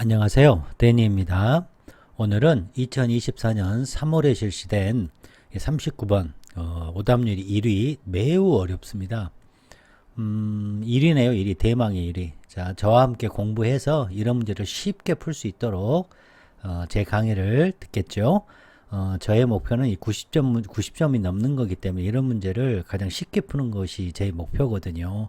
안녕하세요. 데니입니다. 오늘은 2024년 3월에 실시된 39번 오답률이 1위 매우 어렵습니다. 1위네요. 1위. 대망의 1위. 자, 저와 함께 공부해서 이런 문제를 쉽게 풀 수 있도록 제 강의를 듣겠죠. 저의 목표는 이 90점이 넘는 거기 때문에 이런 문제를 가장 쉽게 푸는 것이 제 목표거든요.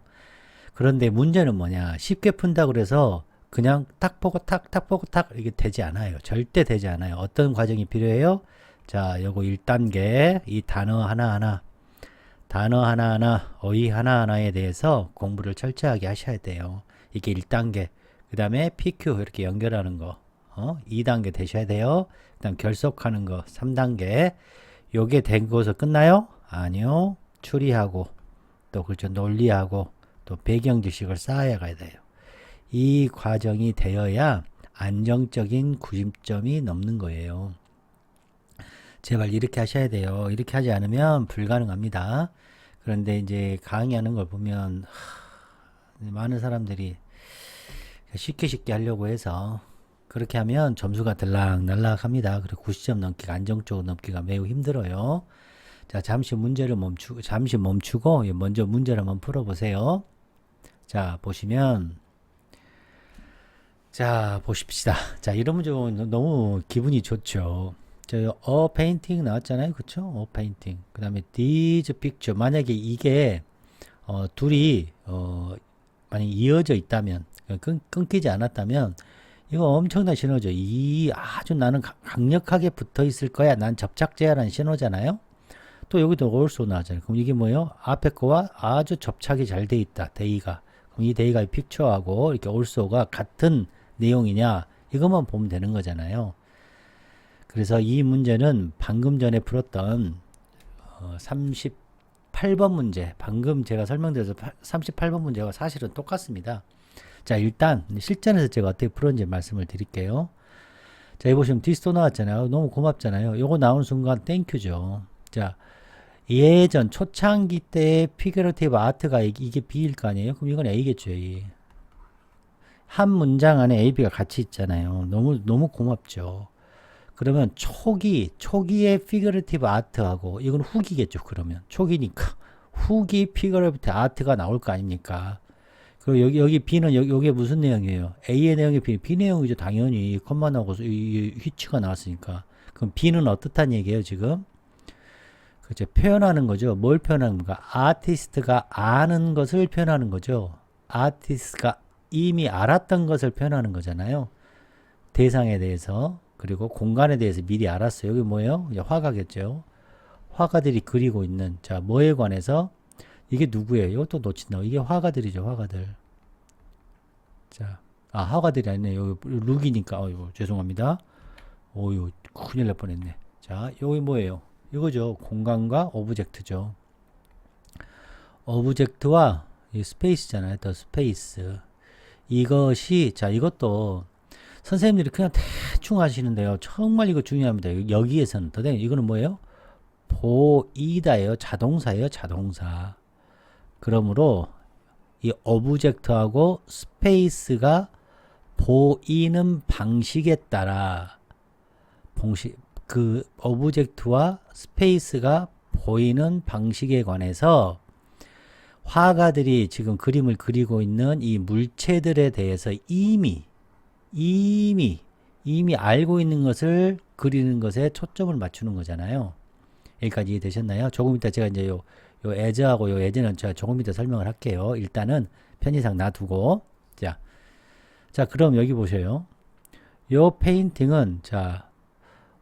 그런데 문제는 뭐냐? 쉽게 푼다고 그래서 그냥 탁 보고 탁 보고 탁 이게 되지 않아요. 절대 되지 않아요. 어떤 과정이 필요해요? 자, 요거 1단계 이 단어 하나하나 어휘 하나하나에 대해서 공부를 철저하게 하셔야 돼요. 이게 1단계. 그 다음에 PQ 이렇게 연결하는 거 2단계 되셔야 돼요. 그 다음 결속하는 거 3단계. 요게 되고서 끝나요? 아니요. 추리하고 또 그렇죠. 논리하고 또 배경 지식을 쌓아야 가야 돼요. 이 과정이 되어야 안정적인 90점이 넘는 거예요. 제발 이렇게 하셔야 돼요. 이렇게 하지 않으면 불가능합니다. 그런데 이제 강의하는 걸 보면 많은 사람들이 쉽게 하려고 해서 그렇게 하면 점수가 들락날락 합니다. 그리고 90점 넘기가 안정적으로 넘기가 매우 힘들어요. 자, 잠시 멈추고 먼저 문제를 한번 풀어보세요. 자, 보시면 자, 보십시다. 자, 이런 문제 보면 너무 기분이 좋죠. 저, 페인팅 나왔잖아요. 그쵸? 페인팅. 그 다음에 these picture. 만약에 이게, 둘이, 만약 이어져 있다면, 끊기지 않았다면, 이거 엄청난 신호죠. 아주 나는 강력하게 붙어 있을 거야. 난 접착제야라는 신호잖아요. 또 여기도 also 나왔잖아요. 그럼 이게 뭐예요? 앞에 거와 아주 접착이 잘 돼 있다. 데이가. 그럼 이 데이가 picture하고 이렇게 also가 같은 내용이냐 이것만 보면 되는 거잖아요. 그래서 이 문제는 방금 전에 풀었던 38번 문제 방금 제가 설명드려서 38번 문제와 사실은 똑같습니다. 자, 일단 실전에서 제가 어떻게 풀었는지 말씀을 드릴게요. 자, 여기 보시면 디스토 나왔잖아요. 너무 고맙잖아요. 요거 나온 순간 땡큐죠. 자, 예전 초창기 때 피규러티브 아트가 이게 B일 거 아니에요? 그럼 이건 A겠죠. A. 한 문장 안에 A, B가 같이 있잖아요. 너무 고맙죠. 그러면 초기의 피규러티브 아트하고 이건 후기겠죠. 그러면 초기니까 후기 피규러티브 아트가 나올 거 아닙니까? 그리고 여기 B는 여기에 무슨 내용이에요? A의 내용이 B 내용이죠. 당연히 컴마 나오고 이 휘치가 나왔으니까. 그럼 B는 어떻다는 얘기예요, 지금? 그죠? 표현하는 거죠. 뭘 표현하는 건가? 아티스트가 아는 것을 표현하는 거죠. 아티스트가 이미 알았던 것을 표현하는 거잖아요. 대상에 대해서 그리고 공간에 대해서 미리 알았어요. 여기 뭐예요? 화가겠죠. 화가들이 그리고 있는 자 뭐에 관해서 이게 누구예요? 이것도 놓친다. 이게 화가들이죠. 화가들. 자, 화가들이 아니네. 여기 룩이니까 죄송합니다. 큰일 날 뻔했네. 자, 여기 뭐예요? 이거죠. 공간과 오브젝트죠. 오브젝트와 이 스페이스잖아요. 더 스페이스. 이것이 이것도 선생님들이 그냥 대충 하시는데요. 정말 이거 중요합니다. 여기에서는 이거는 뭐예요? 보이다예요. 자동사예요. 자동사. 그러므로 이 오브젝트하고 스페이스가 보이는 방식에 따라 그 오브젝트와 스페이스가 보이는 방식에 관해서 화가들이 지금 그림을 그리고 있는 이 물체들에 대해서 이미 알고 있는 것을 그리는 것에 초점을 맞추는 거잖아요. 여기까지 이해되셨나요? 조금 이따 제가 이제 요 as하고 요 as는 제가 조금 이따 설명을 할게요. 일단은 편의상 놔두고 자 그럼 여기 보세요. 요 페인팅은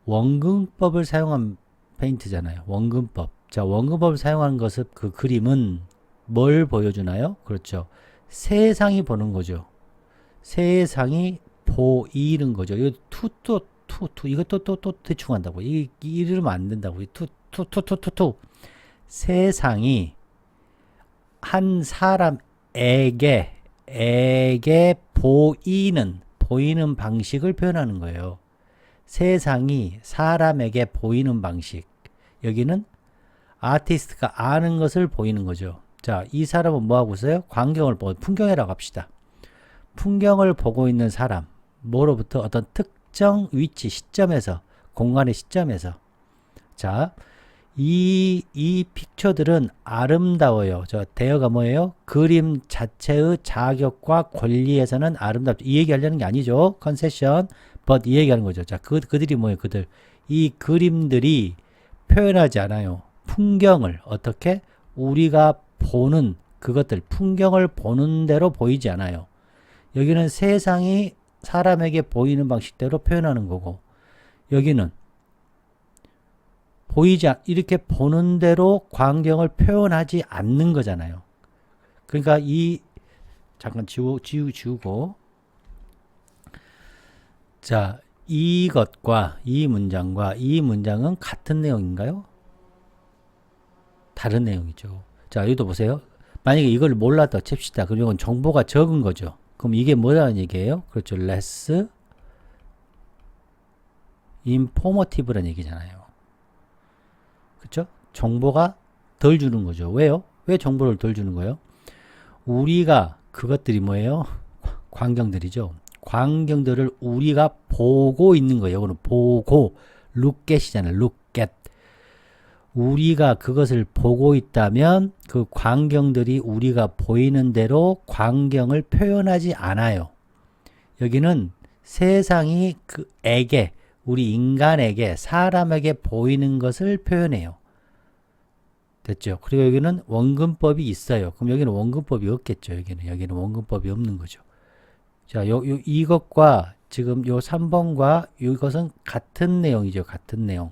원근법을 사용한 페인트잖아요. 원근법. 자, 원근법을 사용한 것은 그 그림은 뭘 보여주나요? 그렇죠. 세상이 보는 거죠. 세상이 보이는 거죠. 이거 이것도 또 대충 한다고. 이러면 안 된다고. 세상이 한 사람에게 보이는 방식을 표현하는 거예요. 세상이 사람에게 보이는 방식. 여기는 아티스트가 아는 것을 보이는 거죠. 자, 이 사람은 뭐 하고 있어요? 풍경이라고 합시다. 풍경을 보고 있는 사람. 뭐로부터? 어떤 특정 위치, 시점에서, 공간의 시점에서. 자, 이 픽처들은 아름다워요. 저 대어가 뭐예요? 그림 자체의 자격과 권리에서는 아름답죠. 이 얘기하려는 게 아니죠. 컨세션, but 이 얘기하는 거죠. 자, 그들이 뭐예요? 그들. 이 그림들이 표현하지 않아요. 풍경을 어떻게? 우리가 보는 그것들, 풍경을 보는 대로 보이지 않아요. 여기는 세상이 사람에게 보이는 방식대로 표현하는 거고, 여기는 이렇게 보는 대로 광경을 표현하지 않는 거잖아요. 그러니까 잠깐 지우고. 자, 이것과 이 문장과 이 문장은 같은 내용인가요? 다른 내용이죠. 자, 여기도 보세요. 만약에 이걸 몰랐다 칩시다. 그럼 이건 정보가 적은 거죠. 그럼 이게 뭐라는 얘기예요? 그렇죠. less informative라는 얘기잖아요. 그렇죠? 정보가 덜 주는 거죠. 왜요? 왜 정보를 덜 주는 거예요? 우리가 그것들이 뭐예요? 광경들이죠. 광경들을 우리가 보고 있는 거예요. 이거는 보고 look at이잖아요. look at. 우리가 그것을 보고 있다면 그 광경들이 우리가 보이는 대로 광경을 표현하지 않아요. 여기는 세상이 우리 인간에게, 사람에게 보이는 것을 표현해요. 됐죠? 그리고 여기는 원근법이 있어요. 그럼 여기는 원근법이 없겠죠. 여기는 원근법이 없는 거죠. 자, 이것과 지금 요 3번과 이것은 같은 내용이죠. 같은 내용.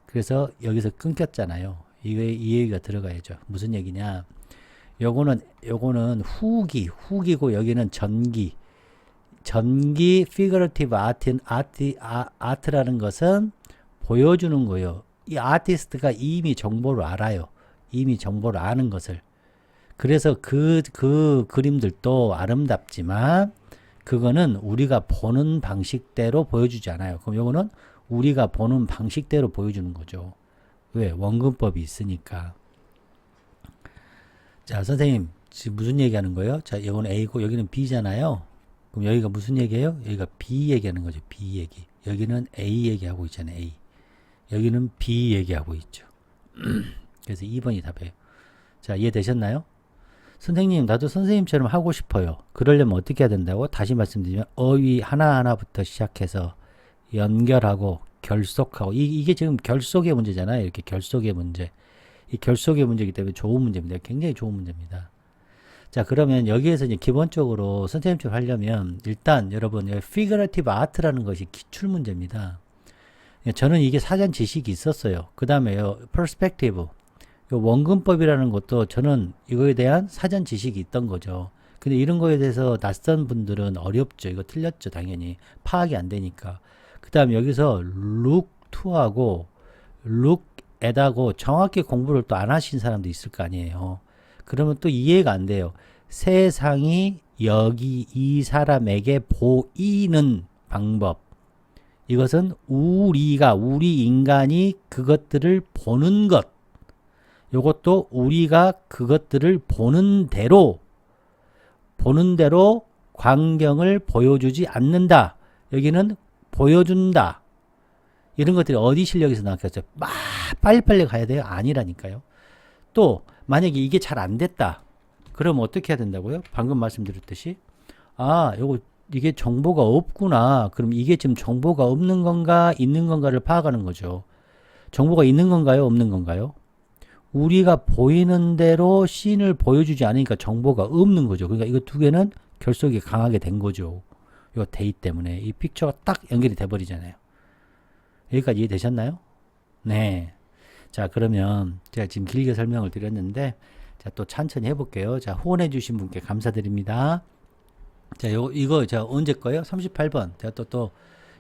그래서 여기서 끊겼잖아요. 이 얘기가 들어가야죠. 무슨 얘기냐? 요거는 후기고 여기는 전기 figurative art라는 것은 보여주는 거예요. 이 아티스트가 이미 정보를 알아요. 이미 정보를 아는 것을. 그래서 그 그림들도 아름답지만 그거는 우리가 보는 방식대로 보여주지 않아요. 그럼 요거는 우리가 보는 방식대로 보여주는 거죠. 왜? 원근법이 있으니까. 자, 선생님 지금 무슨 얘기하는 거예요? 자, 이거는 A고 여기는 B잖아요. 그럼 여기가 무슨 얘기예요? 여기가 B 얘기하는 거죠. B 얘기. 여기는 A 얘기하고 있잖아요. A. 여기는 B 얘기하고 있죠. 그래서 2번이 답이에요. 자, 이해되셨나요? 선생님, 나도 선생님처럼 하고 싶어요. 그러려면 어떻게 해야 된다고? 다시 말씀드리면 어휘 하나하나부터 시작해서 연결하고 결속하고 이게 지금 결속의 문제잖아요. 이렇게 결속의 문제. 이 결속의 문제이기 때문에 좋은 문제입니다. 굉장히 좋은 문제입니다. 자, 그러면 여기에서 이제 기본적으로 선생님처럼 하려면 일단 여러분 figurative art라는 것이 기출 문제입니다. 저는 이게 사전 지식이 있었어요. 그 다음에요, perspective. 원근법이라는 것도 저는 이거에 대한 사전 지식이 있던 거죠. 근데 이런 거에 대해서 낯선 분들은 어렵죠. 이거 틀렸죠. 당연히. 파악이 안 되니까. 그 다음에 여기서 look to하고 look at하고 정확히 공부를 또 안 하신 사람도 있을 거 아니에요. 그러면 또 이해가 안 돼요. 세상이 여기 이 사람에게 보이는 방법. 이것은 우리 인간이 그것들을 보는 것. 요것도 우리가 그것들을 보는 대로 광경을 보여주지 않는다. 여기는 보여준다. 이런 것들이 어디 실력에서 나왔겠어요? 막 빨리빨리 가야 돼요? 아니라니까요. 또 만약에 이게 잘 안 됐다. 그럼 어떻게 해야 된다고요? 방금 말씀드렸듯이 이게 정보가 없구나. 그럼 이게 지금 정보가 없는 건가 있는 건가를 파악하는 거죠. 정보가 있는 건가요? 없는 건가요? 우리가 보이는 대로 씬을 보여주지 않으니까 정보가 없는 거죠. 그러니까 이거 두 개는 결속이 강하게 된 거죠. 요 데이 때문에 이 픽처가 딱 연결이 돼 버리잖아요. 여기까지 이해되셨나요? 네. 자, 그러면 제가 지금 길게 설명을 드렸는데 자, 또 천천히 해볼게요. 자, 후원해 주신 분께 감사드립니다. 자, 이거 제가 언제 거예요? 38번. 제가 또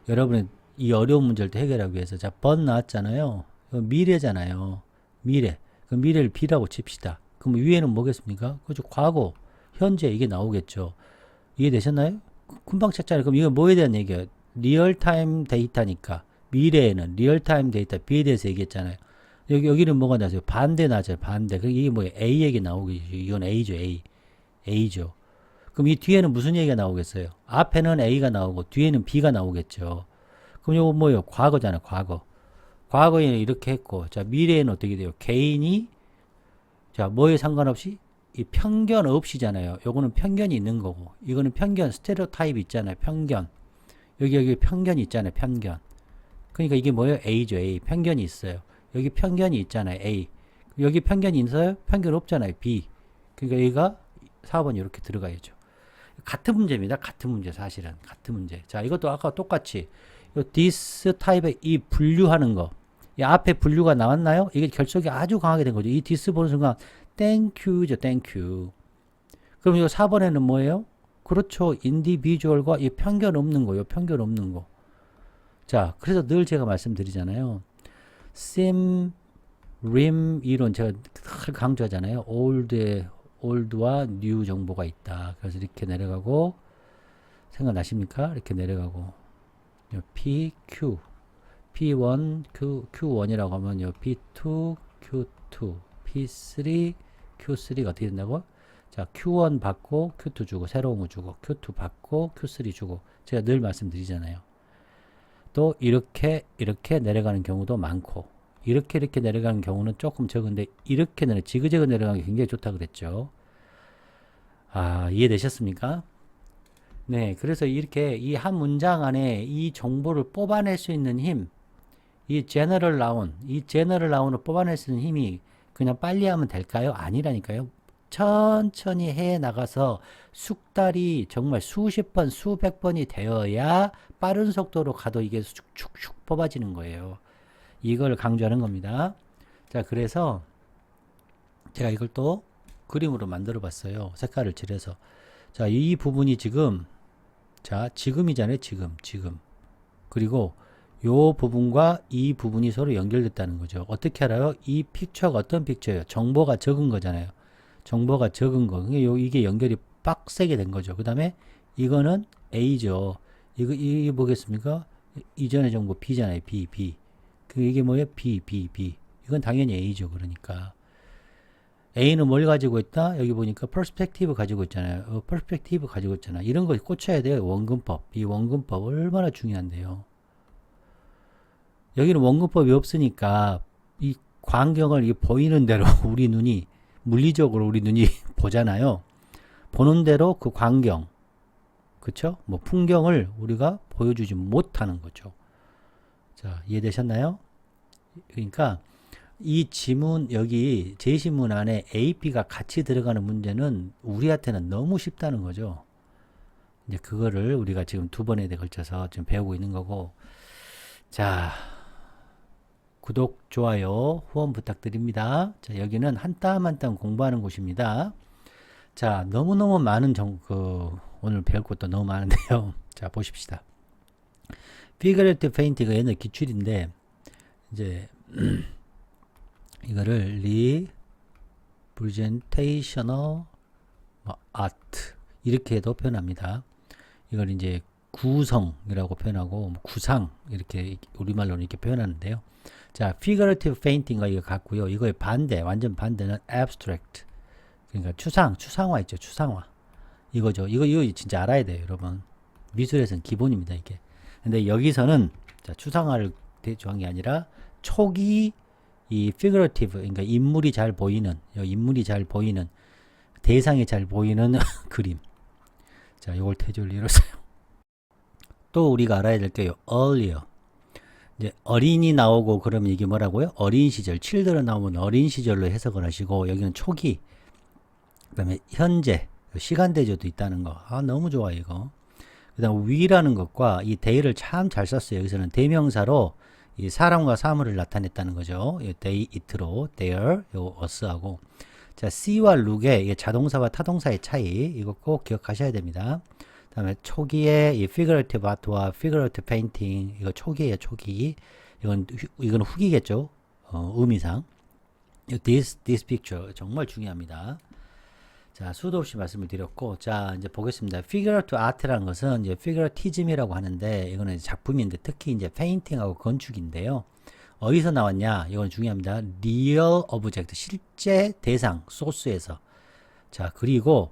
여러분의 이 어려운 문제를 또 해결하기 위해서 자, 번 나왔잖아요. 이거 미래잖아요. 미래. 그 미래를 B라고 칩시다. 그럼 위에는 뭐겠습니까? 그죠? 과거, 현재 이게 나오겠죠. 이해되셨나요? 금방 찾잖아요. 그럼 이거 뭐에 대한 얘기예요? 리얼타임 데이터니까 미래에는 리얼타임 데이터 B에 대해서 얘기했잖아요. 여기는 뭐가 나죠? 반대 나죠. 반대. 이게 뭐예요? A 얘기 나오겠죠. 이건 A죠. A죠. 그럼 이 뒤에는 무슨 얘기가 나오겠어요? 앞에는 A가 나오고 뒤에는 B가 나오겠죠. 그럼 이거 뭐예요? 과거잖아요. 과거. 과거에는 이렇게 했고, 자, 미래에는 어떻게 돼요? 개인이, 자, 뭐에 상관없이? 이 편견 없이잖아요. 요거는 편견이 있는 거고, 이거는 편견, 스테레오타입 있잖아요. 편견. 여기 편견이 있잖아요. 편견. 그러니까 이게 뭐예요? A죠. A. 편견이 있어요. 여기 편견이 있잖아요. A. 여기 편견이 있어요? 편견 없잖아요. B. 그러니까 여기가 4번 이렇게 들어가야죠. 같은 문제입니다. 같은 문제 사실은. 같은 문제. 자, 이것도 아까 똑같이 요 this 타입의 이 분류하는 거. 이 앞에 분류가 나왔나요? 이게 결속이 아주 강하게 된 거죠. 이 this 보는 순간 thank you죠. thank you. 그럼 이 4번에는 뭐예요? 그렇죠. individual과 이 편견 없는 거. 요 편견 없는 거. 자, 그래서 늘 제가 말씀드리잖아요. sim, rim 이론 제가 늘 강조하잖아요. old와 new 정보가 있다. 그래서 이렇게 내려가고 생각나십니까? 이렇게 내려가고 P, Q, P1, Q1이라고 하면 요 P2, Q2, P3, Q3가 어떻게 된다고? 자, Q1 받고 Q2 주고 새로운 거 주고 Q2 받고 Q3 주고 제가 늘 말씀드리잖아요. 또 이렇게 내려가는 경우도 많고 이렇게 내려가는 경우는 조금 적은데 이렇게 지그재그 내려가는 게 굉장히 좋다 그랬죠. 아, 이해되셨습니까? 네, 그래서 이렇게 이 한 문장 안에 이 정보를 뽑아낼 수 있는 힘, 이 제너럴 나운을 뽑아낼 수 있는 힘이 그냥 빨리 하면 될까요? 아니라니까요. 천천히 해 나가서 숙달이 정말 수십 번, 수백 번이 되어야 빠른 속도로 가도 이게 축축축 뽑아지는 거예요. 이걸 강조하는 겁니다. 자, 그래서 제가 이걸 또 그림으로 만들어 봤어요. 색깔을 칠해서. 자, 이 부분이 지금, 자, 지금이잖아요. 지금. 그리고 요 부분과 이 부분이 서로 연결됐다는 거죠. 어떻게 알아요? 이 픽처가 어떤 픽처예요? 정보가 적은 거잖아요. 정보가 적은 거. 이게 연결이 빡세게 된 거죠. 그 다음에 이거는 A죠. 이게 뭐겠습니까? 이전의 정보 B잖아요. B. 이게 뭐예요? B. 이건 당연히 A죠. 그러니까. A는 뭘 가지고 있다? 여기 보니까 perspective 가지고 있잖아요. perspective 가지고 있잖아. 이런 거 꽂혀야 돼요. 원근법. 이 원근법 얼마나 중요한데요. 여기는 원근법이 없으니까 이 광경을 보이는 대로 우리 눈이 물리적으로 우리 눈이 보잖아요. 보는 대로 그 광경, 그쵸? 뭐 풍경을 우리가 보여주지 못하는 거죠. 자, 이해되셨나요? 그러니까 이 지문 여기 제시문 안에 A, B가 같이 들어가는 문제는 우리한테는 너무 쉽다는 거죠. 이제 그거를 우리가 지금 두 번에 걸쳐서 지금 배우고 있는 거고. 자, 구독, 좋아요, 후원 부탁드립니다. 자, 여기는 한 땀 한 땀 공부하는 곳입니다. 자, 너무너무 많은 오늘 배울 것도 너무 많은데요. 자, 보십시다. Figurative Painting가 옛날 기출인데, 이제, 이거를 Representational Art, 이렇게도 표현합니다. 이걸 이제 구성이라고 표현하고, 구상, 이렇게 우리말로는 이렇게 표현하는데요. 자, figurative painting과 이거 같고요. 이거의 반대, 완전 반대는 abstract. 그러니까 추상화 있죠. 추상화. 이거죠. 이거 진짜 알아야 돼요, 여러분. 미술에서는 기본입니다, 이게. 근데 여기서는 자, 추상화를 대조한 게 아니라 초기 이 figurative, 그러니까 인물이 잘 보이는, 대상이 잘 보이는 그림. 자, 이걸 대조를 이뤘어요. 또 우리가 알아야 될 게요. earlier. 이제 어린이 나오고 그러면 이게 뭐라고요? 어린 시절, children 나오면 어린 시절로 해석을 하시고 여기는 초기, 그다음에 현재, 시간 대조도 있다는 거. 아, 너무 좋아 이거. 그다음 we라는 것과 이 they를 참 잘 썼어요. 여기서는 대명사로 이 사람과 사물을 나타냈다는 거죠. they, it로 their, 요 us하고. 자, C와 look의 자동사와 타동사의 차이, 이거 꼭 기억하셔야 됩니다. 그다음에 초기에 이 figurative art와 figurative painting, 이거 초기예요, 초기. 이건 후기겠죠. 의미상. This picture 정말 중요합니다. 자, 수도 없이 말씀을 드렸고, 자, 이제 보겠습니다. figurative art라는 것은 이제 figuratism이라고 하는데, 이거는 이제 작품인데, 특히 이제 페인팅하고 건축인데요. 어디서 나왔냐? 이건 중요합니다. real object, 실제 대상, 소스에서. 자, 그리고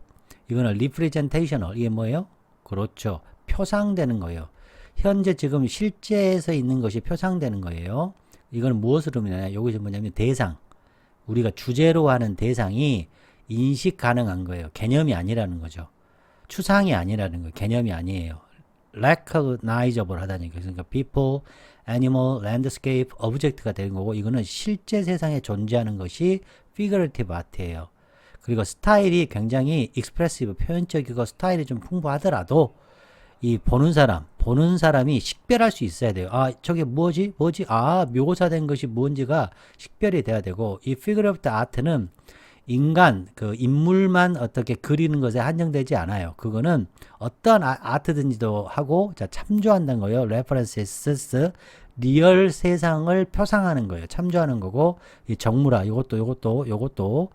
이거는 representational. 이게 뭐예요? 그렇죠. 표상되는 거예요. 현재 지금 실제에서 있는 것이 표상되는 거예요. 이거는 무엇으로 의미하냐? 여기서 뭐냐면 대상. 우리가 주제로 하는 대상이 인식 가능한 거예요. 개념이 아니라는 거죠. 추상이 아니라는 거예요. 개념이 아니에요. recognizable 하다는 얘기예요. 그러니까 people, animal, landscape, object가 되는 거고 이거는 실제 세상에 존재하는 것이 figurative art예요. 그리고 스타일이 굉장히 expressive, 표현적이고 스타일이 좀 풍부하더라도 이 보는 사람이 식별할 수 있어야 돼요. 아, 저게 뭐지? 아, 묘사된 것이 뭔지가 식별이 돼야 되고 이 figurative art는 인간, 그 인물만 어떻게 그리는 것에 한정되지 않아요. 그거는 어떤 아트든지도 하고 자, 참조한다는 거예요. references, 리얼 세상을 표상하는 거예요. 참조하는 거고 이 정물화, 요것도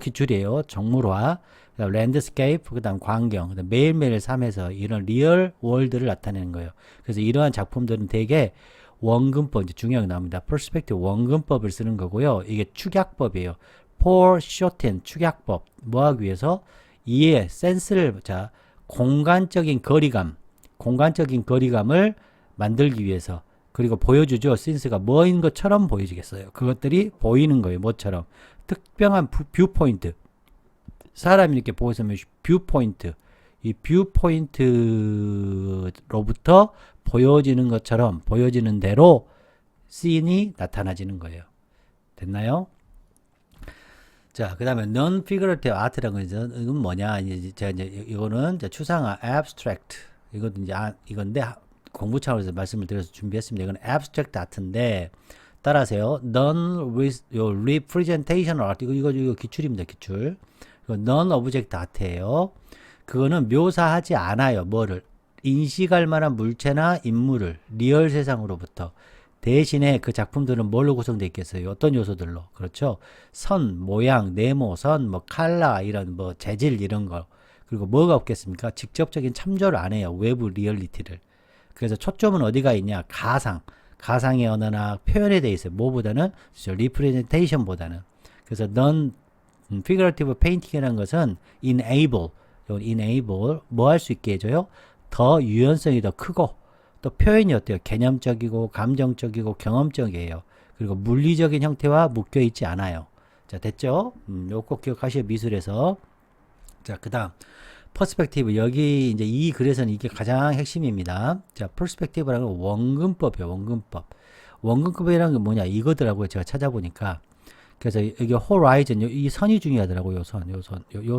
기출이에요. 정물화, 랜드스케이프, 그다음 광경, 그다음 매일매일 삶에서 이런 리얼 월드를 나타내는 거예요. 그래서 이러한 작품들은 대개 원근법, 이제 중요하게 나옵니다. 퍼스펙티브 원근법을 쓰는 거고요. 이게 축약법이에요. foreshorten 축약법. 뭐 하기 위해서? 이해, 센스를, 자, 공간적인 거리감을 만들기 위해서. 그리고 보여주죠. 센스가 뭐인 것처럼 보여지겠어요. 그것들이 보이는 거예요. 뭐처럼. 특별한 뷰포인트. 사람이 이렇게 보고 있으면 뷰포인트. 이 뷰포인트로부터 보여지는 것처럼 보여지는 대로 씬이 나타나지는 거예요. 됐나요? 자, 그 다음에 non-figurative art라는 것은 뭐냐? 이거는 추상화, abstract. 이것도 이제, 이건데, 공부 차원에서 말씀을 드려서 준비했습니다. 이건 abstract art인데, 따라하세요. non-representational art. 이거 기출입니다, 기출. 이거 non-object art예요. 그거는 묘사하지 않아요. 뭐를? 인식할 만한 물체나 인물을, 리얼 세상으로부터. 대신에 그 작품들은 뭘로 구성되어 있겠어요? 어떤 요소들로? 그렇죠? 선, 모양, 네모, 선, 뭐 칼라 이런 뭐 재질 이런 거. 그리고 뭐가 없겠습니까? 직접적인 참조를 안 해요. 외부 리얼리티를. 그래서 초점은 어디가 있냐? 가상의 언어나 표현에 대해 있어요. 뭐보다는 representation보다는. 그래서 non-figurative painting이라는 것은 enable 뭐 할 수 있게 해줘요? 더 유연성이 더 크고 또 표현이 어때요? 개념적이고 감정적이고 경험적이에요. 그리고 물리적인 형태와 묶여 있지 않아요. 자, 됐죠? 요거 꼭 기억하시오. 미술에서. 자, 그 다음 퍼스펙티브. 여기 이제 이 글에서는 이게 가장 핵심입니다. 자, 퍼스펙티브라는 건 원근법이에요. 원근법이라는 게 뭐냐? 이거더라고요. 제가 찾아보니까. 그래서 여기 호라이즌, 이 선이 중요하더라고요. 요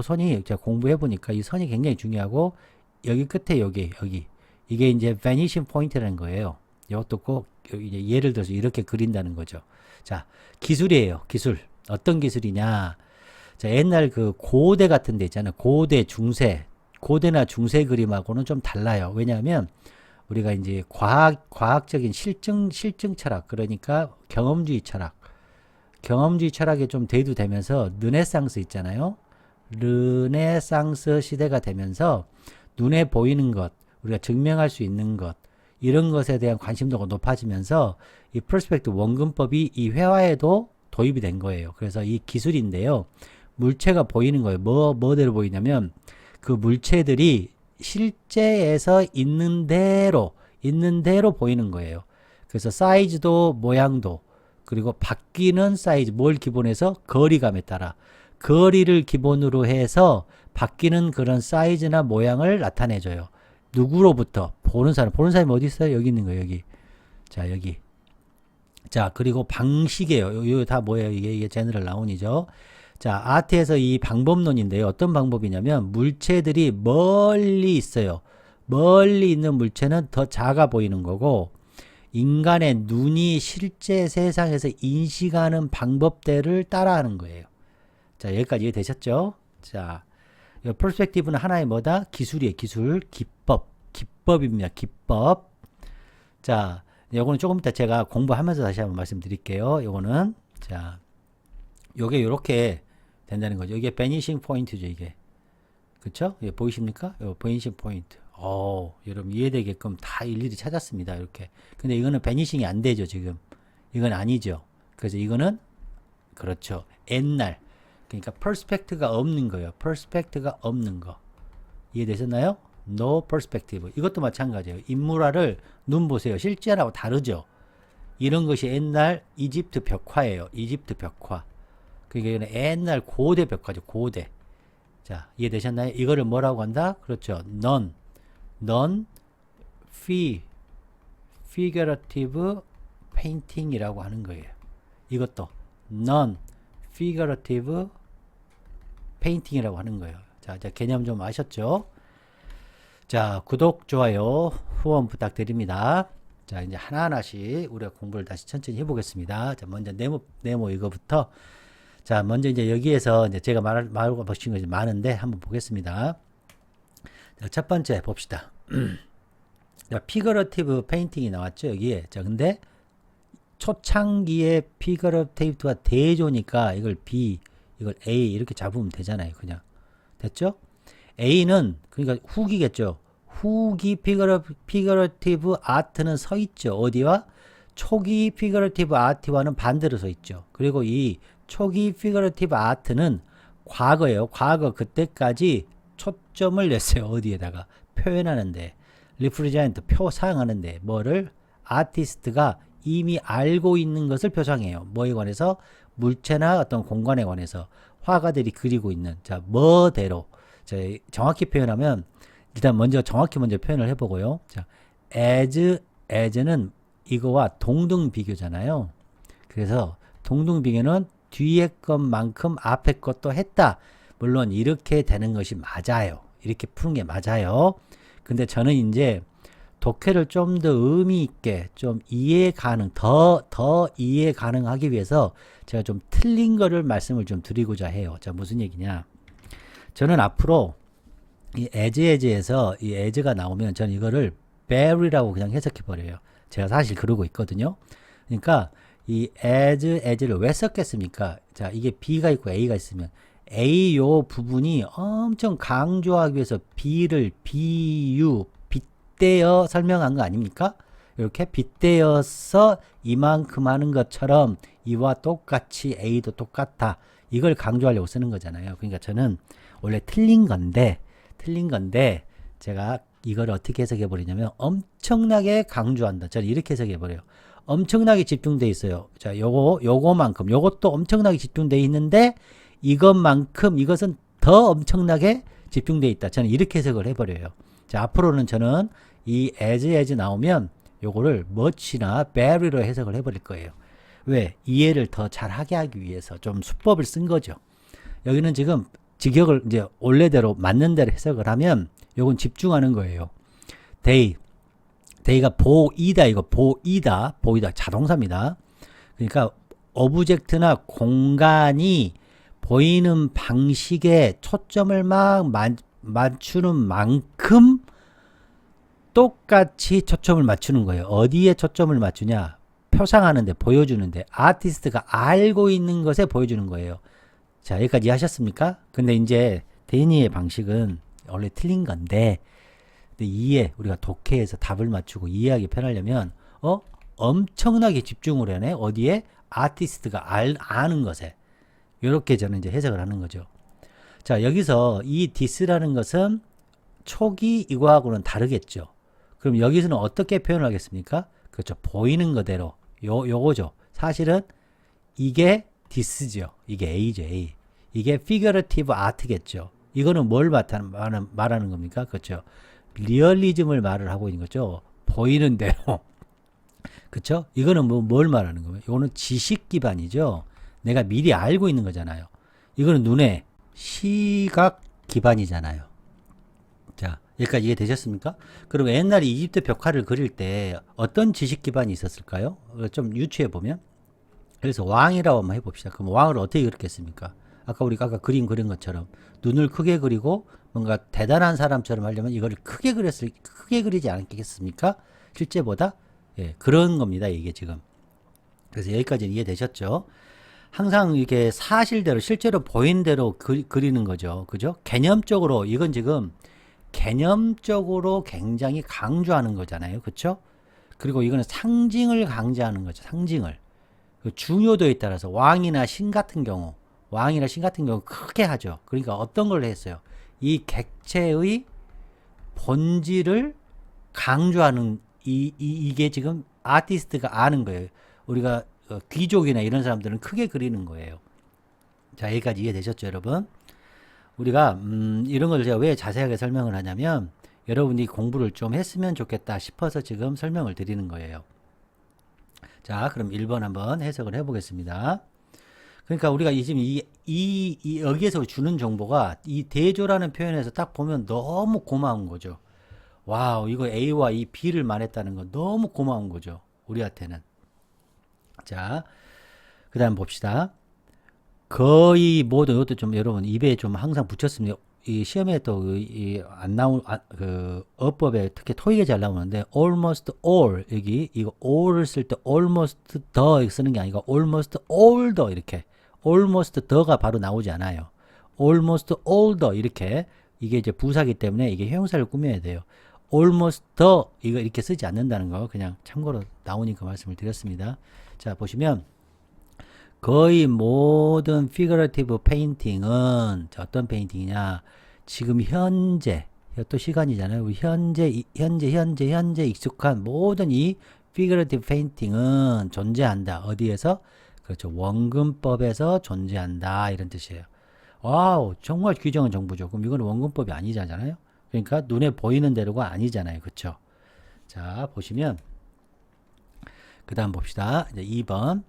선이 제가 공부해보니까 이 선이 굉장히 중요하고 여기 끝에 여기 이게 이제 vanishing point라는 거예요. 이것도 꼭 이제 예를 들어서 이렇게 그린다는 거죠. 자, 기술이에요. 기술. 어떤 기술이냐? 자, 옛날 그 고대 같은 데 있잖아요. 고대나 중세 그림하고는 좀 달라요. 왜냐하면 우리가 이제 과학적인 실증 철학, 그러니까 경험주의 철학에 좀 대두되면서 르네상스 있잖아요. 르네상스 시대가 되면서 눈에 보이는 것, 우리가 증명할 수 있는 것, 이런 것에 대한 관심도가 높아지면서 이 퍼스펙티브 원근법이 이 회화에도 도입이 된 거예요. 그래서 이 기술인데요. 물체가 보이는 거예요. 뭐대로 보이냐면 그 물체들이 실제에서 있는 대로 보이는 거예요. 그래서 사이즈도 모양도 그리고 바뀌는 사이즈, 뭘 기본해서? 거리감에 따라. 거리를 기본으로 해서 바뀌는 그런 사이즈나 모양을 나타내줘요. 누구로부터? 보는 사람이 어디 있어요? 여기 있는 거예요, 여기. 자, 여기. 자, 그리고 방식이에요. 이거 다 뭐예요? 이게 제너럴 라운이죠. 자, 아트에서 이 방법론인데요. 어떤 방법이냐면, 물체들이 멀리 있어요. 멀리 있는 물체는 더 작아 보이는 거고, 인간의 눈이 실제 세상에서 인식하는 방법대를 따라하는 거예요. 자, 여기까지 이해되셨죠? 자, 퍼스펙티브는 하나의 뭐다? 기술이에요. 기술, 기법입니다. 기법. 자, 요거는 조금 이따 제가 공부하면서 다시 한번 말씀드릴게요. 요거는 자, 요게 요렇게 된다는 거죠. 이게 베니싱 포인트죠, 이게. 그쵸? 예, 보이십니까? 요 베니싱 포인트. 여러분 이해되게끔 다 일일이 찾았습니다. 이렇게. 근데 이거는 베니싱이 안 되죠, 지금. 이건 아니죠. 그래서 이거는 그렇죠. 옛날 그러니까 perspective가 없는 거예요. perspective가 없는 거. 이해되셨나요? no perspective. 이것도 마찬가지예요. 인물화를 눈 보세요. 실제하고 다르죠. 이런 것이 옛날 이집트 벽화예요. 이집트 벽화. 그러니까 옛날 고대 벽화죠. 고대. 자, 이해되셨나요? 이거를 뭐라고 한다? 그렇죠. non figurative painting이라고 하는 거예요. 이것도 non figurative painting이라고 하는 거예요. 자, 개념 좀 아셨죠? 자, 구독, 좋아요, 후원 부탁드립니다. 자, 이제 하나하나씩 우리가 공부를 다시 천천히 해보겠습니다. 자, 먼저 네모 이거부터. 자, 먼저 이제 여기에서 이제 제가 말하고 보신 것이 많은데 한번 보겠습니다. 자, 첫 번째 봅시다. 자, 피거러티브 페인팅이 나왔죠, 여기에. 자, 근데 초창기에 피거러티브가 대조니까 이걸 B, 이걸 A 이렇게 잡으면 되잖아요, 그냥. 됐죠? A는 그러니까 후기겠죠. 후기 피거러티브 아트는 서 있죠. 어디와? 초기 피거러티브 아트와는 반대로 서 있죠. 그리고 이 초기 피거러티브 아트는 과거예요. 과거 그때까지 초점을 냈어요. 어디에다가? 표현하는데. 리프레젠트 표상하는데 뭐를? 아티스트가 이미 알고 있는 것을 표상해요. 뭐에 관해서? 물체나 어떤 공간에 관해서 화가들이 그리고 있는 자 뭐대로 자, 정확히 표현하면 일단 정확히 먼저 표현을 해보고요. 자, as는 이거와 동등비교잖아요. 그래서 동등비교는 뒤에 것만큼 앞에 것도 했다. 물론 이렇게 되는 것이 맞아요. 이렇게 푸는 게 맞아요. 근데 저는 이제 독해를 좀 더 의미 있게 좀 더 이해 가능하기 위해서 제가 좀 틀린 거를 말씀을 좀 드리고자 해요. 자, 무슨 얘기냐? 저는 앞으로 이 as에서 이 as가 나오면 저는 이거를 very라고 그냥 해석해 버려요. 제가 사실 그러고 있거든요. 그러니까 이 as를 왜 썼겠습니까? 자, 이게 b가 있고 a가 있으면 a 요 부분이 엄청 강조하기 위해서 b를 빗대어 설명한 거 아닙니까? 이렇게 빗대어서 이만큼 하는 것처럼 이와 똑같이 a도 똑같다. 이걸 강조하려고 쓰는 거잖아요. 그러니까 저는 원래 틀린 건데 제가 이걸 어떻게 해석해 버리냐면 엄청나게 강조한다. 저는 이렇게 해석해 버려요. 엄청나게 집중돼 있어요. 자, 요거만큼 요것도 엄청나게 집중돼 있는데 이것은 더 엄청나게 집중돼 있다. 저는 이렇게 해석을 해 버려요. 자, 앞으로는 저는 이 as 나오면 요거를 much나 very로 해석을 해 버릴 거예요. 왜? 이해를 더 잘하게 하기 위해서 좀 수법을 쓴 거죠. 여기는 지금 직역을 이제 원래대로 맞는 대로 해석을 하면 요건 집중하는 거예요. day가 보이다 이거 보이다 자동사입니다. 그러니까 오브젝트나 공간이 보이는 방식에 초점을 막 맞추는 만큼 똑같이 초점을 맞추는 거예요. 어디에 초점을 맞추냐? 표상하는데 보여주는데 아티스트가 알고 있는 것에 보여주는 거예요. 자, 여기까지 하셨습니까? 근데 이제 데니의 방식은 원래 틀린 건데 우리가 독해에서 답을 맞추고 이해하기 편하려면 엄청나게 집중을 하네. 어디에? 아티스트가 아는 것에. 이렇게 저는 이제 해석을 하는 거죠. 자, 여기서 이 this라는 것은 초기 이거하고는 다르겠죠. 그럼 여기서는 어떻게 표현을 하겠습니까? 그렇죠. 보이는 거대로 요거죠. 사실은 이게 this죠. 이게 A죠. A. 이게 figurative art겠죠. 이거는 뭘 말하는 겁니까? 그렇죠. 리얼리즘을 말을 하고 있는 거죠. 보이는 대로. 그렇죠? 이거는 뭘 말하는 거예요? 이거는 지식 기반이죠. 내가 미리 알고 있는 거잖아요. 이거는 눈에 시각 기반이잖아요. 자, 여기까지 이해되셨습니까? 그럼 옛날에 이집트 벽화를 그릴 때 어떤 지식 기반이 있었을까요? 좀 유추해 보면. 그래서 왕이라고 한번 해봅시다. 그럼 왕을 어떻게 그렸겠습니까? 우리가 아까 그린 것처럼 눈을 크게 그리고 뭔가 대단한 사람처럼 하려면 이거를 크게 그리지 않겠습니까? 실제보다? 예, 그런 겁니다. 이게 지금. 그래서 여기까지는 이해되셨죠? 항상 이렇게 사실대로 실제로 보인 대로 그리는 거죠. 그죠? 개념적으로 이건 지금 개념적으로 굉장히 강조하는 거잖아요. 그렇죠? 그리고 이거는 상징을 강조하는 거죠. 상징을. 그 중요도에 따라서 왕이나 신 같은 경우 왕이나 신 같은 경우 크게 하죠. 그러니까 어떤 걸 했어요? 이 객체의 본질을 강조하는 이게 지금 아티스트가 아는 거예요. 우리가 귀족이나 이런 사람들은 크게 그리는 거예요. 자, 여기까지 이해되셨죠, 여러분? 우리가 이런 걸 제가 왜 자세하게 설명을 하냐면 여러분이 공부를 좀 했으면 좋겠다 싶어서 지금 설명을 드리는 거예요. 자, 그럼 1번 한번 해석을 해보겠습니다. 그러니까 우리가 지금 여기에서 주는 정보가 이 대조라는 표현에서 딱 보면 너무 고마운 거죠. 와우, 이거 A와 이 B를 말했다는 건 너무 고마운 거죠. 우리한테는. 자, 그 다음 봅시다. 거의 모든, 이것도 좀 여러분 입에 좀 항상 붙였습니다. 이 시험에 또 안 나온 그 어법에 특히 토익에 잘 나오는데 almost all 여기 이거 all을 쓸 때 almost the 쓰는 게 아니고 almost all the 이렇게 almost the가 바로 나오지 않아요. almost all the 이렇게 이게 이제 부사기 때문에 이게 형용사를 꾸며야 돼요. almost the 이거 이렇게 쓰지 않는다는 거 그냥 참고로 나오니까 말씀을 드렸습니다. 자, 보시면 거의 모든 figurative painting은 어떤 페인팅이냐? 지금 현재 또 시간이잖아요. 우리 현재 익숙한 모든 이 figurative painting은 존재한다. 어디에서? 그렇죠. 원근법에서 존재한다. 이런 뜻이에요. 와우, 정말 규정은 정부죠. 그럼 이건 원근법이 아니잖아요. 그러니까 눈에 보이는 대로가 아니잖아요. 그렇죠? 자, 보시면 그 다음 봅시다. 이제 2번.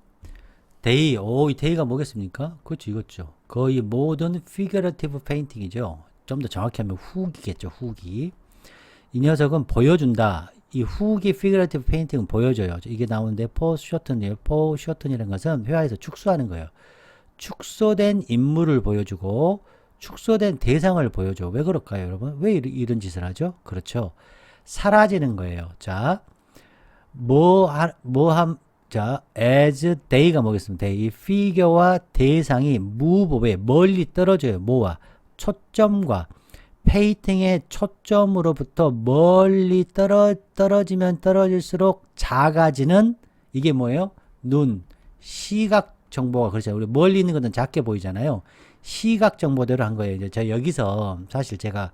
데이, 이 데이가 뭐겠습니까? 그렇죠, 이거죠. 거의 모든 figurative painting이죠. 좀 더 정확히 하면 후기겠죠, 후기. 이 녀석은 보여준다. 이 후기 figurative painting은 보여줘요. 이게 나오는데 foreshorten이라는 것은 회화에서 축소하는 거예요. 축소된 인물을 보여주고 축소된 대상을 보여줘. 왜 그럴까요, 여러분? 왜 이런 짓을 하죠? 그렇죠. 사라지는 거예요. 자, 자, as they가 뭐겠습니까? 이 figure와 대상이 move away, 멀리 떨어져요. 뭐와? 초점과 페이팅의 초점으로부터 멀리 떨어지면 떨어질수록 작아지는 이게 뭐예요? 눈, 시각 정보가 그렇죠. 우리 멀리 있는 것은 작게 보이잖아요. 시각 정보대로 한 거예요. 이제 저 여기서 사실 제가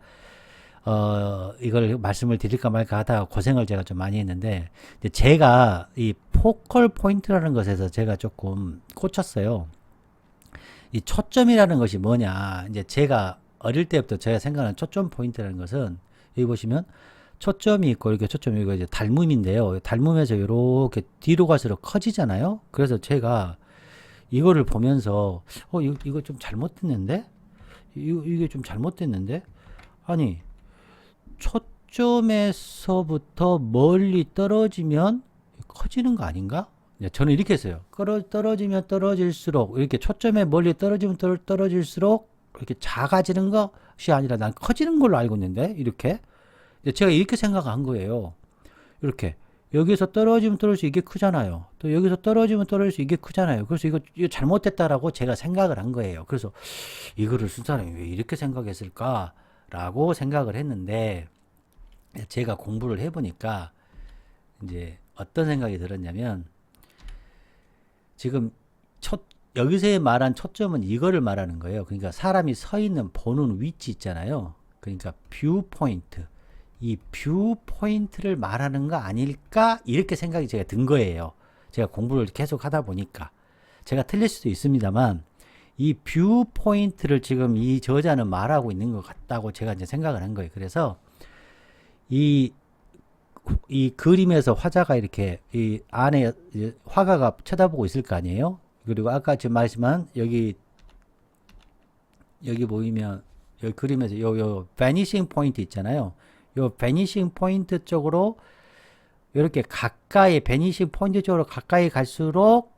이걸 말씀을 드릴까 말까 하다가 고생을 제가 좀 많이 했는데, 제가 이 포컬 포인트라는 것에서 제가 조금 꽂혔어요. 이 초점이라는 것이 뭐냐. 이제 제가 어릴 때부터 제가 생각하는 초점 포인트라는 것은 여기 보시면 초점이 있고 이렇게 초점이 이거 이제 닮음인데요. 닮음에서 이렇게 뒤로 갈수록 커지잖아요. 그래서 제가 이거를 보면서 이거 좀 잘못됐는데? 이게 좀 잘못됐는데? 아니, 초점에서부터 멀리 떨어지면 커지는 거 아닌가? 저는 이렇게 했어요. 떨어지면 떨어질수록 이렇게 초점에 멀리 떨어지면 떨어질수록 이렇게 작아지는 것이 아니라 난 커지는 걸로 알고 있는데 이렇게 제가 이렇게 생각한 거예요. 이렇게 여기서 떨어지면 떨어질수록 이게 크잖아요. 또 여기서 떨어지면 떨어질수록 이게 크잖아요. 그래서 이거 잘못됐다라고 제가 생각을 한 거예요. 그래서 이거를 쓴 사람이 왜 이렇게 생각했을까? 라고 생각을 했는데 제가 공부를 해보니까 이제 어떤 생각이 들었냐면 지금 여기서의 말한 초점은 이거를 말하는 거예요. 그러니까 사람이 서 있는 보는 위치 있잖아요. 그러니까 뷰 포인트. 이 뷰 포인트를 말하는 거 아닐까? 이렇게 생각이 제가 든 거예요. 제가 공부를 계속 하다 보니까. 제가 틀릴 수도 있습니다만 이 뷰 포인트를 지금 이 저자는 말하고 있는 것 같다고 제가 이제 생각을 한 거예요. 그래서 이 그림에서 화자가 이렇게 이 안에 화가가 쳐다보고 있을 거 아니에요? 그리고 아까 지금 말했지만 여기 보이면 여기 그림에서 요 vanishing 포인트 있잖아요. 요 vanishing 포인트 쪽으로 이렇게 가까이 vanishing 포인트 쪽으로 가까이 갈수록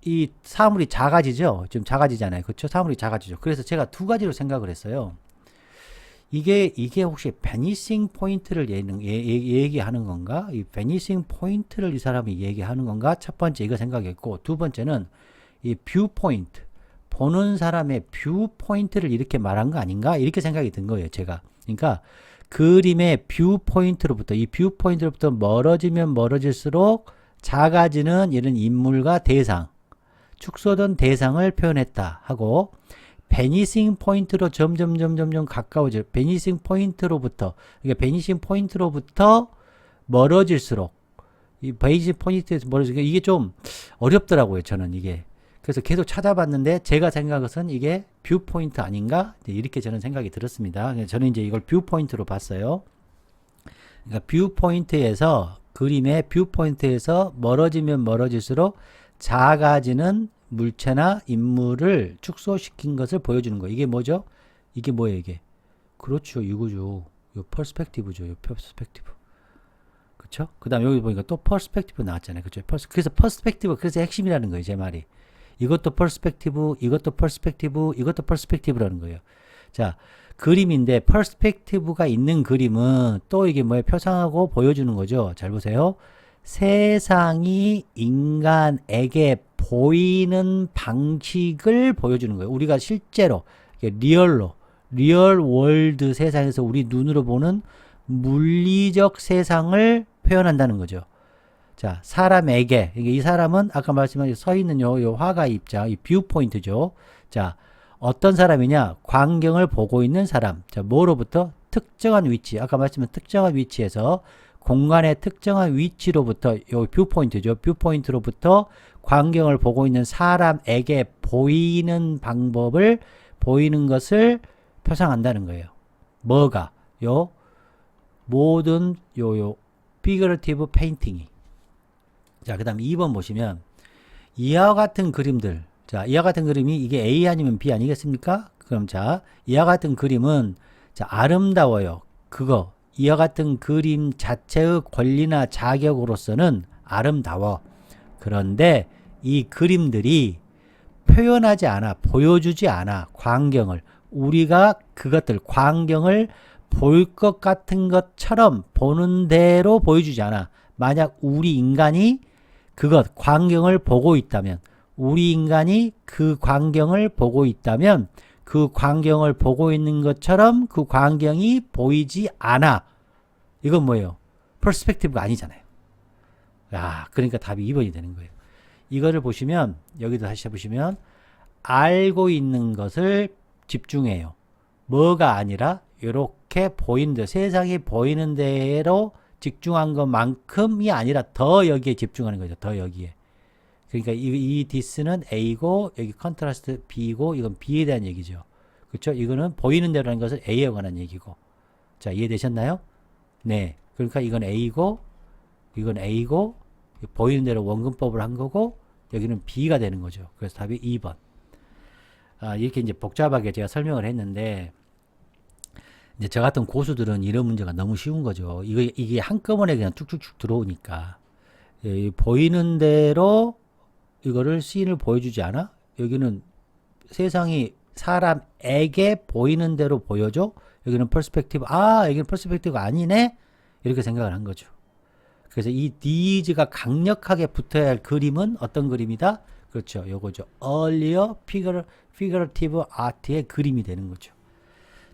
이 사물이 작아지죠. 지금 작아지잖아요. 그렇죠? 사물이 작아지죠. 그래서 제가 두 가지로 생각을 했어요. 이게 혹시 vanishing 포인트를 얘기하는 건가? 이 vanishing 포인트를 이 사람이 얘기하는 건가? 첫 번째 이거 생각했고, 두 번째는 이 뷰 포인트, 보는 사람의 뷰 포인트를 이렇게 말한 거 아닌가? 이렇게 생각이 든 거예요, 제가. 그러니까 그림의 뷰 포인트로부터 이 뷰 포인트로부터 멀어지면 멀어질수록 작아지는 이런 인물과 대상, 축소된 대상을 표현했다 하고 베니싱 포인트로 점점 가까워져. 베니싱 포인트로부터 그러니까 베니싱 포인트로부터 멀어질수록 이 베니싱 포인트에서 멀어지니까 이게 좀 어렵더라고요. 저는 이게. 그래서 계속 찾아봤는데 제가 생각한 것은 이게 뷰 포인트 아닌가? 이렇게 저는 생각이 들었습니다. 저는 이제 이걸 뷰 포인트로 봤어요. 그러니까 뷰 포인트에서 그림의 뷰 포인트에서 멀어지면 멀어질수록 작아지는 물체나 인물을 축소시킨 것을 보여주는 거예요. 이게 뭐죠? 이게 뭐예요, 이게? 그렇죠. 이거죠. 요 퍼스펙티브죠. 요 퍼스펙티브. 그쵸? 그 다음 여기 보니까 또 퍼스펙티브 나왔잖아요. 그쵸? 그래서 퍼스펙티브, 그래서 핵심이라는 거예요, 제 말이. 이것도 퍼스펙티브, 이것도 퍼스펙티브, 이것도 퍼스펙티브라는 거예요. 자, 그림인데 퍼스펙티브가 있는 그림은 또 이게 뭐예요? 표상하고 보여주는 거죠. 잘 보세요. 세상이 인간에게 보이는 방식을 보여주는 거예요. 우리가 실제로 리얼로 리얼 월드 세상에서 우리 눈으로 보는 물리적 세상을 표현한다는 거죠. 자, 사람에게 이 사람은 아까 말씀하신 서 있는 요 화가 입장, 이 뷰 포인트죠. 자, 어떤 사람이냐? 광경을 보고 있는 사람. 자, 뭐로부터? 특정한 위치. 아까 말씀한 특정한 위치에서 공간의 특정한 위치로부터 요 뷰 포인트죠. 뷰 포인트로부터 광경을 보고 있는 사람에게 보이는 방법을 보이는 것을 표상한다는 거예요. 뭐가? 요 모든 요 피그러티브 페인팅이. 자, 그 다음 2번 보시면 이와 같은 그림들. 자, 이와 같은 그림이 이게 A 아니면 B 아니겠습니까? 그럼 자, 이와 같은 그림은 자, 아름다워요. 그거 이와 같은 그림 자체의 권리나 자격으로서는 아름다워. 그런데 이 그림들이 표현하지 않아, 보여주지 않아, 광경을. 우리가 그것들, 광경을 볼 것 같은 것처럼 보는 대로 보여주지 않아. 만약 우리 인간이 그것, 광경을 보고 있다면, 우리 인간이 그 광경을 보고 있다면, 그 광경을 보고 있는 것처럼 그 광경이 보이지 않아. 이건 뭐예요? 퍼스펙티브가 아니잖아요. 야, 그러니까 답이 2번이 되는 거예요. 이거를 보시면, 여기도 다시 보시면, 알고 있는 것을 집중해요. 뭐가 아니라, 이렇게 보이는 데, 세상이 보이는 대로 집중한 것만큼이 아니라 더 여기에 집중하는 거죠. 더 여기에. 그러니까 이 디스는 A고, 여기 컨트라스트 B고, 이건 B에 대한 얘기죠. 그렇죠? 이거는 보이는 대로라는 것은 A에 관한 얘기고. 자, 이해되셨나요? 네. 그러니까 이건 A고, 이건 A고, 보이는 대로 원근법을 한 거고, 여기는 B가 되는 거죠. 그래서 답이 2번. 아, 이렇게 이제 복잡하게 제가 설명을 했는데, 이제 저 같은 고수들은 이런 문제가 너무 쉬운 거죠. 이게 한꺼번에 그냥 툭툭툭 들어오니까. 보이는 대로 이거를 씬을 보여주지 않아? 여기는 세상이 사람에게 보이는 대로 보여줘? 여기는 퍼스펙티브, 아, 여기는 퍼스펙티브가 아니네? 이렇게 생각을 한 거죠. 그래서 이 니즈가 강력하게 붙어야 할 그림은 어떤 그림이다? 그렇죠. 요거죠. earlier figurative art의 그림이 되는 거죠.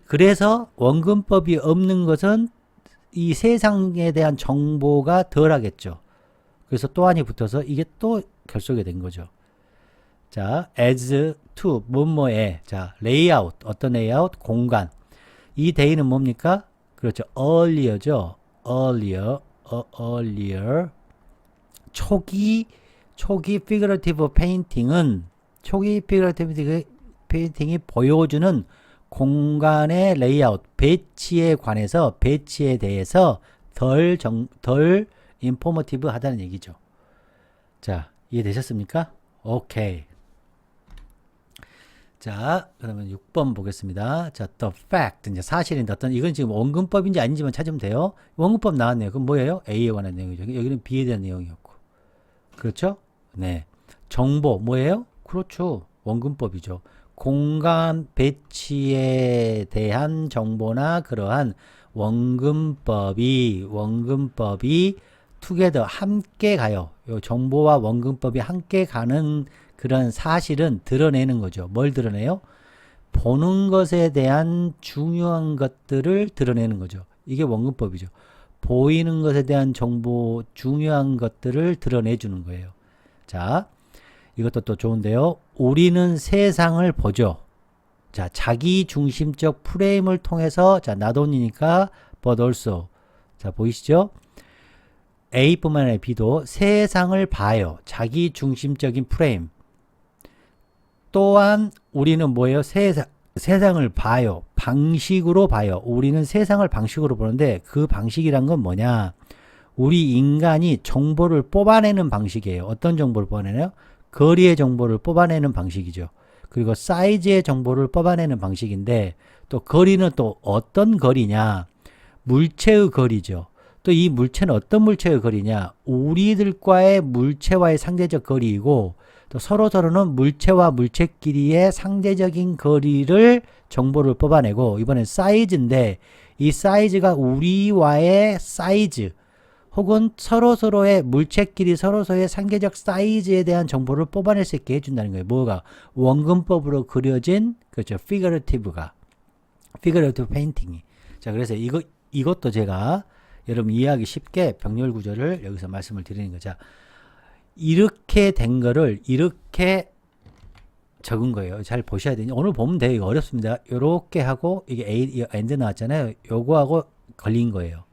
그래서 원근법이 없는 것은 이 세상에 대한 정보가 덜 하겠죠. 그래서 또 한이 붙어서 이게 또 결속이 된 거죠. 자, as to, 뭐뭐에. 자, layout. 어떤 layout? 공간. 이 day는 뭡니까? 그렇죠. earlier죠. earlier. 초기 figurative painting은, 초기 figurative painting이 보여주는 공간의 레이아웃, 배치에 관해서, 배치에 대해서 덜 인포머티브 하다는 얘기죠. 자, 이해되셨습니까? 오케이. 자, 그러면 6번 보겠습니다. 자, the fact. 이제 사실인데 어떤, 이건 지금 원근법인지 아닌지만 찾으면 돼요. 원근법 나왔네요. 그럼 뭐예요? A에 관한 내용이죠. 여기는 B에 대한 내용이었고. 그렇죠? 네. 정보, 뭐예요? 그렇죠. 원근법이죠. 공간 배치에 대한 정보나 그러한 원근법이 투게더 함께 가요. 요 정보와 원근법이 함께 가는 그런 사실은 드러내는 거죠. 뭘 드러내요? 보는 것에 대한 중요한 것들을 드러내는 거죠. 이게 원근법이죠. 보이는 것에 대한 정보, 중요한 것들을 드러내 주는 거예요. 자, 이것도 또 좋은데요. 우리는 세상을 보죠. 자, 자기 중심적 프레임을 통해서, 자, not only니까 but also. 자, 보이시죠? A뿐만 아니라 B도 세상을 봐요. 자기 중심적인 프레임. 또한 우리는 뭐예요? 세상을 봐요. 방식으로 봐요. 우리는 세상을 방식으로 보는데 그 방식이란 건 뭐냐? 우리 인간이 정보를 뽑아내는 방식이에요. 어떤 정보를 뽑아내나요? 거리의 정보를 뽑아내는 방식이죠. 그리고 사이즈의 정보를 뽑아내는 방식인데 또 거리는 또 어떤 거리냐? 물체의 거리죠. 또 이 물체는 어떤 물체의 거리냐? 우리들과의 물체와의 상대적 거리이고 또 서로서로는 물체와 물체끼리의 상대적인 거리를 정보를 뽑아내고 이번엔 사이즈인데 이 사이즈가 우리와의 사이즈 혹은 서로서로의 물체끼리 서로서로의 상대적 사이즈에 대한 정보를 뽑아낼 수 있게 해준다는 거예요. 뭐가? 원근법으로 그려진 그렇죠. figurative painting이. 자, 그래서 이것도 제가 여러분 이해하기 쉽게 병렬 구조를 여기서 말씀을 드리는 거죠. 이렇게 된 거를 이렇게 적은 거예요. 잘 보셔야 되니 오늘 보면 돼요. 이거 어렵습니다. 요렇게 하고 이게 엔드 나왔잖아요. 요거하고 걸린 거예요.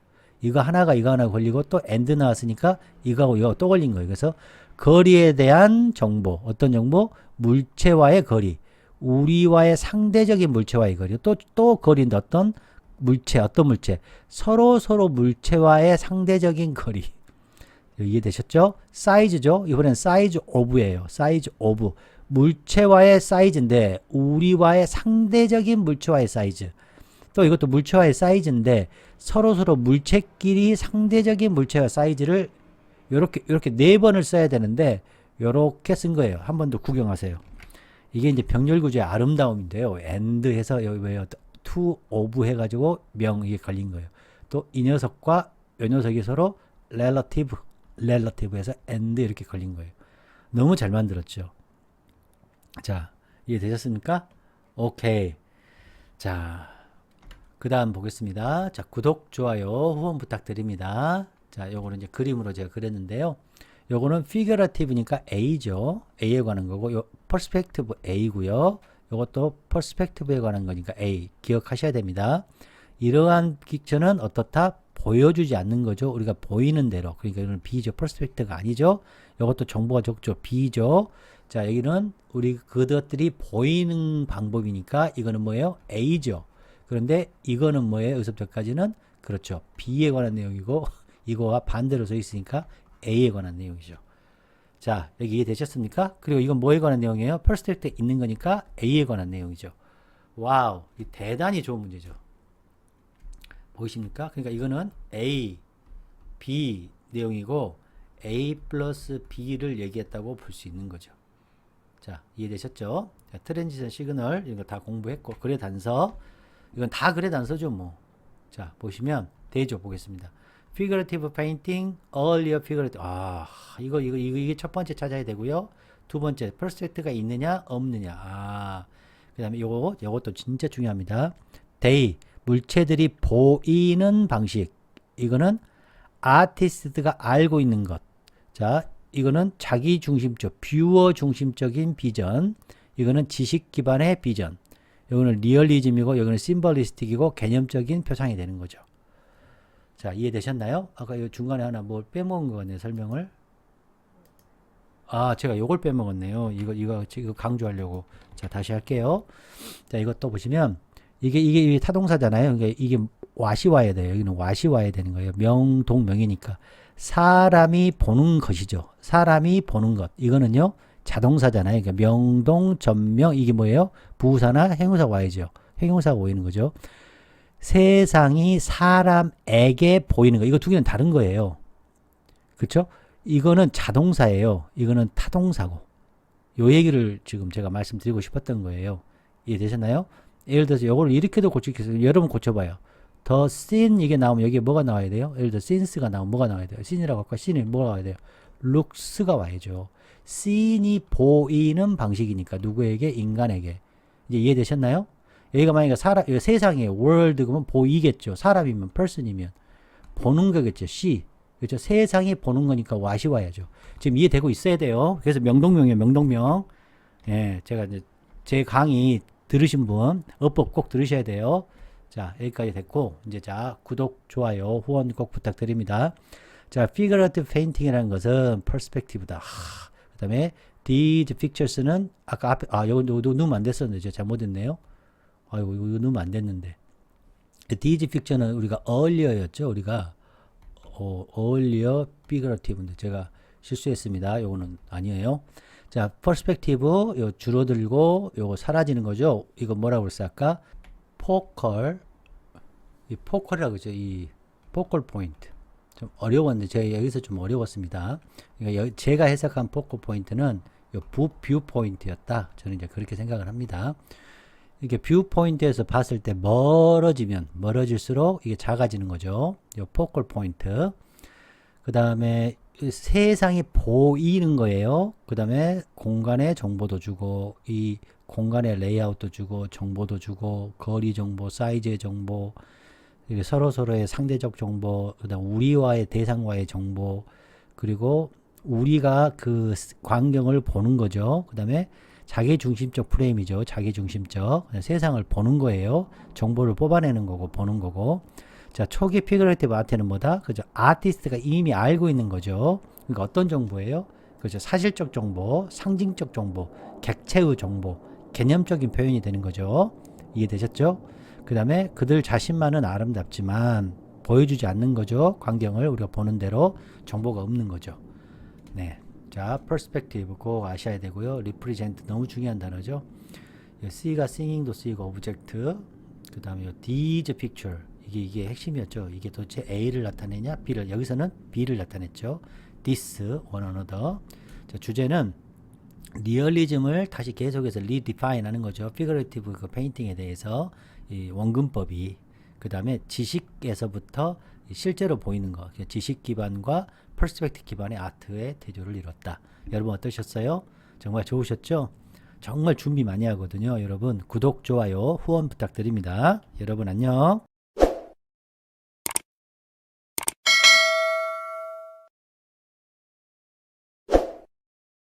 이거 하나 걸리고 또 엔드 나왔으니까 이거하고 이거 또 걸린 거예요. 그래서 거리에 대한 정보, 어떤 정보? 물체와의 거리, 우리와의 상대적인 물체와의 거리, 또 거리인데 어떤 물체, 서로 물체와의 상대적인 거리. 이해되셨죠? 사이즈죠? 이번엔 사이즈 오브예요. 사이즈 오브. 물체와의 사이즈인데 우리와의 상대적인 물체와의 사이즈. 또 이것도 물체와의 사이즈인데 서로 물체끼리 상대적인 물체와 사이즈를 요렇게 네 번을 써야 되는데 요렇게 쓴 거예요. 한 번 더 구경하세요. 이게 이제 병렬 구조의 아름다움인데요. and 해서 여기 왜요? to of 해가지고 명 이게 걸린 거예요. 또 이 녀석과 이 녀석이 서로 relative 해서 and 이렇게 걸린 거예요. 너무 잘 만들었죠. 자, 이해되셨습니까? 오케이. 자, 그 다음 보겠습니다. 자, 구독, 좋아요, 후원 부탁드립니다. 자, 요거는 이제 그림으로 제가 그렸는데요. 요거는 figurative니까 A죠. A에 관한 거고, 요 perspective A고요. 요것도 perspective에 관한 거니까 A. 기억하셔야 됩니다. 이러한 픽처는 어떻다? 보여주지 않는 거죠. 우리가 보이는 대로. 그러니까 이거는 B죠. perspective가 아니죠. 요것도 정보가 적죠. B죠. 자, 여기는 우리 그것들이 보이는 방법이니까 이거는 뭐예요? A죠. 그런데 이거는 뭐예요? 여기서부터까지는 그렇죠. B에 관한 내용이고 이거와 반대로 써 있으니까 A에 관한 내용이죠. 자, 여기 이해되셨습니까? 그리고 이건 뭐에 관한 내용이에요? perspective에 있는 거니까 A에 관한 내용이죠. 와우, 이 대단히 좋은 문제죠. 보이십니까? 그러니까 이거는 A, B 내용이고 A 플러스 B를 얘기했다고 볼 수 있는 거죠. 자, 이해되셨죠? 자, 트랜지션 시그널 이거 다 공부했고 그래 단서 이건 다 그래 단서죠 뭐. 자, 보시면 되죠. 보겠습니다. figurative painting, earlier figurative. 이게 첫 번째 찾아야 되고요. 두 번째, perspective가 있느냐, 없느냐. 그 다음에 요것도 진짜 중요합니다. they, 물체들이 보이는 방식. 이거는 아티스트가 알고 있는 것. 자, 이거는 자기 중심적, 뷰어 중심적인 비전. 이거는 지식 기반의 비전. 여기는 리얼리즘이고 여기는 심벌리스틱이고 개념적인 표상이 되는 거죠. 자, 이해되셨나요? 아까 이 중간에 하나 뭘 빼먹은 거 같네요. 설명을. 제가 요걸 빼먹었네요. 이거 강조하려고. 자, 다시 할게요. 자, 이것도 보시면 이게 타동사잖아요. 이게 what이 와야 돼요. 여기는 what이 와야 되는 거예요. 명동명이니까. 사람이 보는 것이죠. 사람이 보는 것. 이거는요. 자동사잖아요. 그러니까 명동, 전명 이게 뭐예요? 부사나 행위사 와야죠. 행위사가 오이는 거죠. 세상이 사람에게 보이는 거. 이거 두 개는 다른 거예요. 그렇죠? 이거는 자동사예요. 이거는 타동사고. 요 얘기를 지금 제가 말씀드리고 싶었던 거예요. 이해되셨나요? 예를 들어서 요거를 이렇게도 고칠 수 있어요. 여러분 고쳐봐요. the scene 이게 나오면 여기에 뭐가 나와야 돼요? 예를 들어 since가 나오면 뭐가 나와야 돼요? scene이라고 할까? scene이 뭐가 나와야 돼요? looks가 와야죠. seen이 보이는 방식이니까 누구에게? 인간에게. 이제 이해되셨나요? 여기가 만약에 여기 세상에 world 그러면 보이겠죠. 사람이면 person이면 보는 거겠죠. see. 그렇죠? 세상이 보는 거니까 what이 와야죠. 지금 이해되고 있어야 돼요. 그래서 명동명이에요. 명동명. 예, 제가 이제 제 강의 들으신 분 어법 꼭 들으셔야 돼요. 자, 여기까지 됐고 이제 자, 구독, 좋아요, 후원 꼭 부탁드립니다. 자, figurative painting이라는 것은 perspective다. 그 다음에 these pictures는 아까 앞에 요거 넣으면 안 됐었는데 제가 잘못했네요. 아이고 이거 넣으면 안 됐는데 these pictures는 우리가 earlier였죠. 우리가 earlier figurative인데 제가 실수했습니다. 요거는 아니에요. 자, perspective 요 줄어들고 요거 사라지는 거죠. 이거 뭐라고 그랬어 아까? focal 이 focal이라고 그러죠. 이 focal point 좀 어려웠는데 제가 여기서 좀 어려웠습니다. 그러니까 제가 해석한 focal point는 요 뷰 포인트였다. 저는 이제 그렇게 생각을 합니다. 이게 뷰 포인트에서 봤을 때 멀어질수록 이게 작아지는 거죠. 요 focal point. 그 다음에 세상이 보이는 거예요. 그 다음에 공간의 정보도 주고 이 공간의 레이아웃도 주고 정보도 주고 거리 정보, 사이즈의 정보, 서로서로의 상대적 정보, 그 다음 우리와의 대상과의 정보, 그리고 우리가 그 광경을 보는 거죠. 그 다음에 자기중심적 프레임이죠. 자기중심적. 세상을 보는 거예요. 정보를 뽑아내는 거고 보는 거고. 자, 초기 피그레이티브 아트는 뭐다? 그죠? 아티스트가 이미 알고 있는 거죠. 그러니까 어떤 정보예요? 그죠? 사실적 정보, 상징적 정보, 객체의 정보, 개념적인 표현이 되는 거죠. 이해되셨죠? 그 다음에 그들 자신만은 아름답지만 보여주지 않는 거죠. 광경을 우리가 보는 대로 정보가 없는 거죠. 네. 자, perspective 꼭 아셔야 되고요. represent 너무 중요한 단어죠. C가 singing도 쓰이고 object, 그 다음에 these picture 이게 핵심이었죠. 이게 도대체 A를 나타내냐 B를, 여기서는 B를 나타냈죠. this, one another. 자, 주제는 리얼리즘을 다시 계속해서 redefine 하는 거죠. figurative 그 페인팅에 대해서 이 원근법이, 그 다음에 지식에서부터 실제로 보이는 거, 지식 기반과 퍼스펙티브 기반의 아트의 대조를 이뤘다. 여러분 어떠셨어요? 정말 좋으셨죠? 정말 준비 많이 하거든요. 여러분 구독, 좋아요, 후원 부탁드립니다. 여러분 안녕.